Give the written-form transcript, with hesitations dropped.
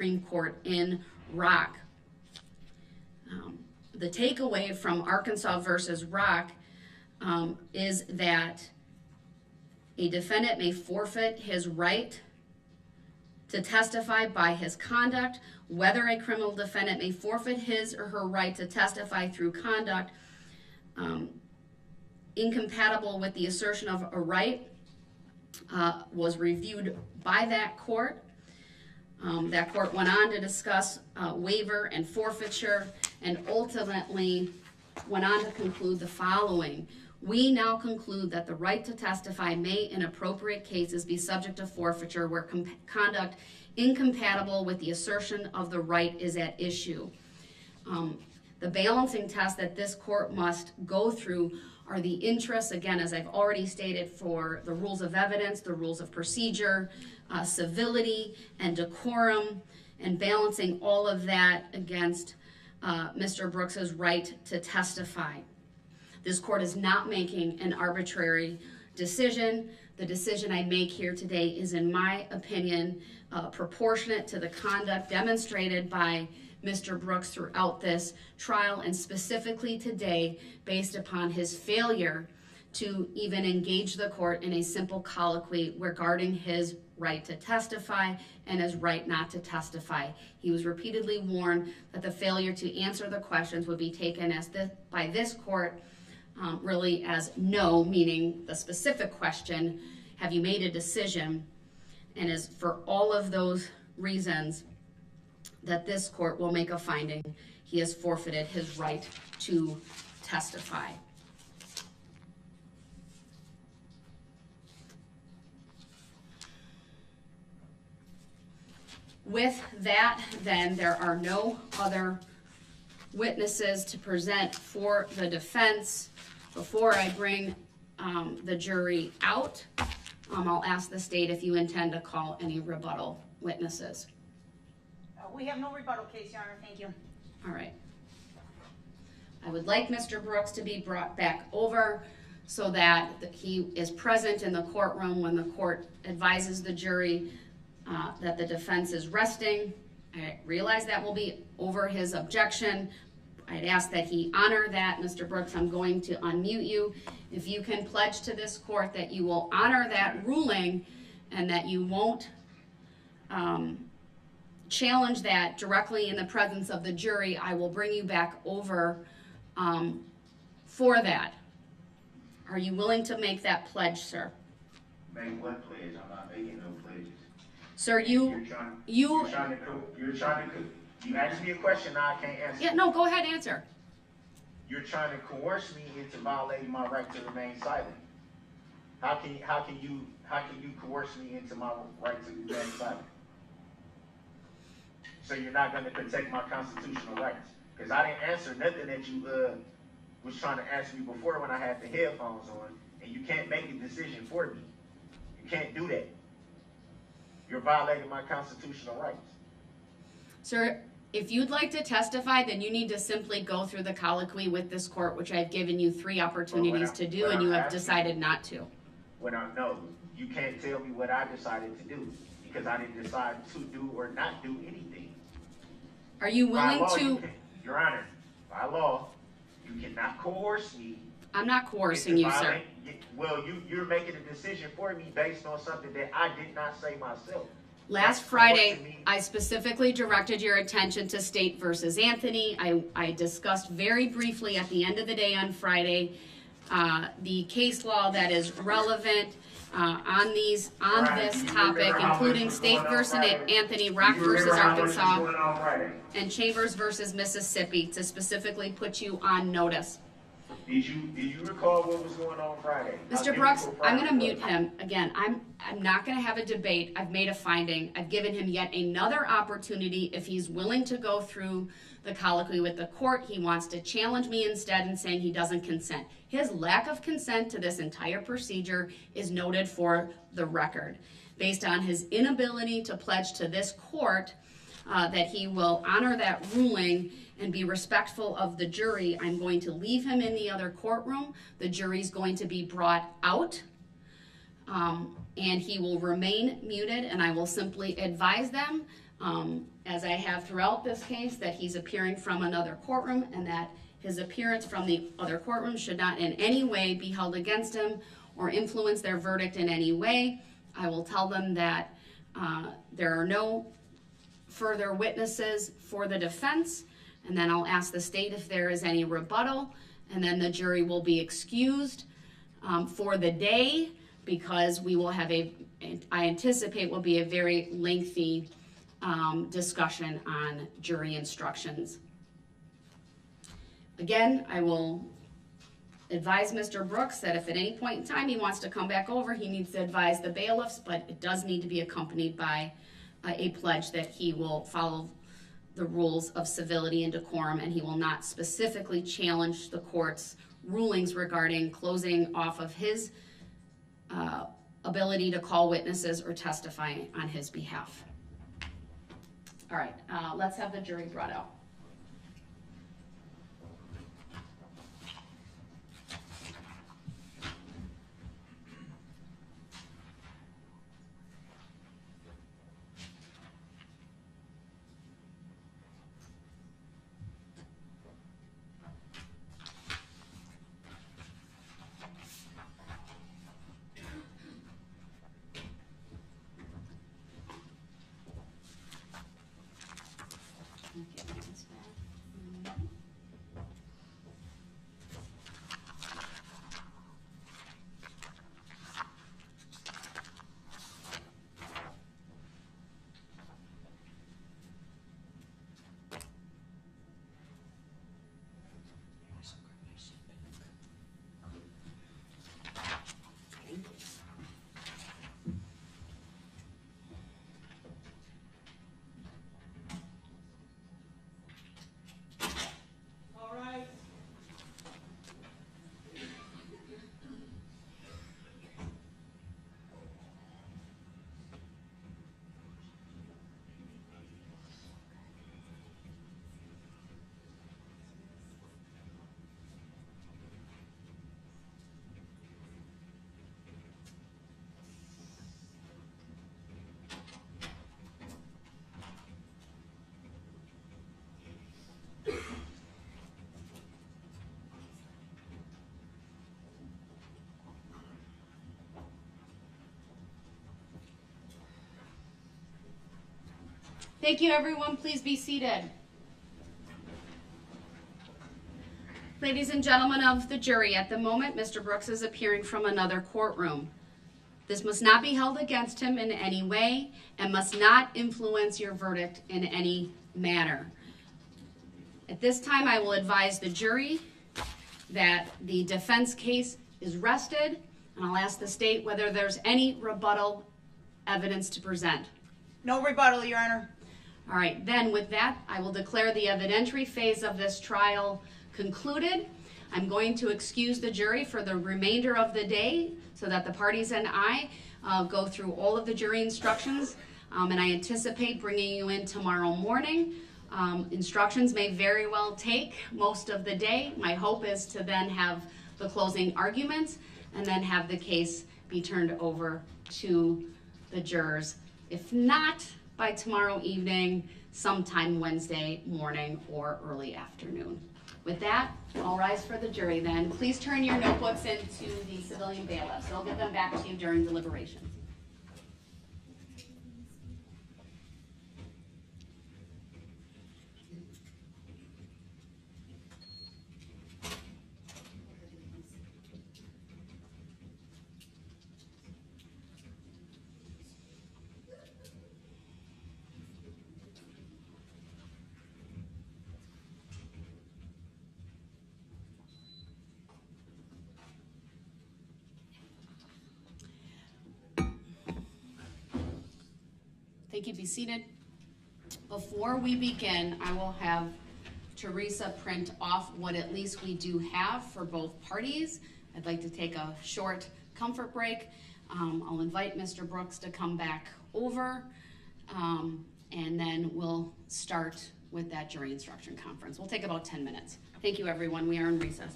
Supreme Court in Rock. The takeaway from Arkansas versus Rock is that a defendant may forfeit his right to testify by his conduct, whether a criminal defendant may forfeit his or her right to testify through conduct incompatible with the assertion of a right was reviewed by that court. That court went on to discuss waiver and forfeiture and ultimately went on to conclude the following. We now conclude that the right to testify may, in appropriate cases, be subject to forfeiture where conduct incompatible with the assertion of the right is at issue. The balancing test that this court must go through are the interests, again, as I've already stated, for the rules of evidence, the rules of procedure, civility, and decorum, and balancing all of that against Mr. Brooks's right to testify. This court is not making an arbitrary decision. The decision I make here today is, in my opinion, proportionate to the conduct demonstrated by Mr. Brooks throughout this trial, and specifically today based upon his failure to even engage the court in a simple colloquy regarding his right to testify and his right not to testify. He was repeatedly warned that the failure to answer the questions would be taken as by this court really as no, meaning the specific question, have you made a decision? And as for all of those reasons that this court will make a finding, he has forfeited his right to testify. With that, then, there are no other witnesses to present for the defense. Before I bring the jury out, I'll ask the state if you intend to call any rebuttal witnesses. We have no rebuttal case, Your Honor. Thank you. All right. I would like Mr. Brooks to be brought back over so that he is present in the courtroom when the court advises the jury that the defense is resting. I realize that will be over his objection. I'd ask that he honor that. Mr. Brooks, I'm going to unmute you. If you can pledge to this court that you will honor that ruling and that you won't challenge that directly in the presence of the jury, I will bring you back over for that. Are you willing to make that pledge, sir? Make what pledge? I'm not making no pledges. Sir, you asked me a question now I can't answer. Yeah, no, go ahead, answer. You're trying to coerce me into violating my right to remain silent. How can you coerce me into my right to remain silent? So you're not going to protect my constitutional rights? Because I didn't answer nothing that you was trying to ask me before when I had the headphones on, and you can't make a decision for me. You can't do that. You're violating my constitutional rights. Sir, if you'd like to testify, then you need to simply go through the colloquy with this court, which I've given you 3 opportunities to do, and you have decided not to. No, you can't tell me what I decided to do, because I didn't decide to do or not do anything. Are you willing to? Your Honor, by law, you cannot coerce me. I'm not coercing you, sir. Well, you're making a decision for me based on something that I did not say myself. Last Friday, I specifically directed your attention to State versus Anthony. I discussed very briefly at the end of the day on Friday the case law that is relevant on this topic, including State versus Anthony, Rock versus Arkansas, and Chambers versus Mississippi, to specifically put you on notice. Did you recall what was going on Friday? Mr. Brooks, I'm going to mute him. Again, I'm not going to have a debate. I've made a finding. I've given him yet another opportunity. If he's willing to go through the colloquy with the court, he wants to challenge me instead and saying he doesn't consent. His lack of consent to this entire procedure is noted for the record. Based on his inability to pledge to this court that he will honor that ruling and be respectful of the jury, I'm going to leave him in the other courtroom. The jury's going to be brought out, and he will remain muted, and I will simply advise them as I have throughout this case, that he's appearing from another courtroom and that his appearance from the other courtroom should not in any way be held against him or influence their verdict in any way. I will tell them that there are no further witnesses for the defense, and then I'll ask the state if there is any rebuttal, and then the jury will be excused for the day, because we will have I anticipate will be a very lengthy discussion on jury instructions. Again, I will advise Mr. Brooks that if at any point in time he wants to come back over, he needs to advise the bailiffs, but it does need to be accompanied by a pledge that he will follow the rules of civility and decorum, and he will not specifically challenge the court's rulings regarding closing off of his ability to call witnesses or testify on his behalf. All right, let's have the jury brought out. Thank you, everyone. Please be seated. Ladies and gentlemen of the jury, at the moment, Mr. Brooks is appearing from another courtroom. This must not be held against him in any way and must not influence your verdict in any manner. At this time, I will advise the jury that the defense case is rested, and I'll ask the state whether there's any rebuttal evidence to present. No rebuttal, Your Honor. All right, then with that, I will declare the evidentiary phase of this trial concluded. I'm going to excuse the jury for the remainder of the day so that the parties and I go through all of the jury instructions, and I anticipate bringing you in tomorrow morning. Instructions may very well take most of the day. My hope is to then have the closing arguments and then have the case be turned over to the jurors. If not by tomorrow evening, sometime Wednesday morning or early afternoon. With that, I'll rise for the jury then. Please turn your notebooks into the civilian bailiffs. They'll give them back to you during deliberations. Thank you. Be seated. Before we begin, I will have Teresa print off what at least we do have for both parties. I'd like to take a short comfort break. I'll invite Mr. Brooks to come back over, and then we'll start with that jury instruction conference. We'll take about 10 minutes. Thank you, everyone. We are in recess.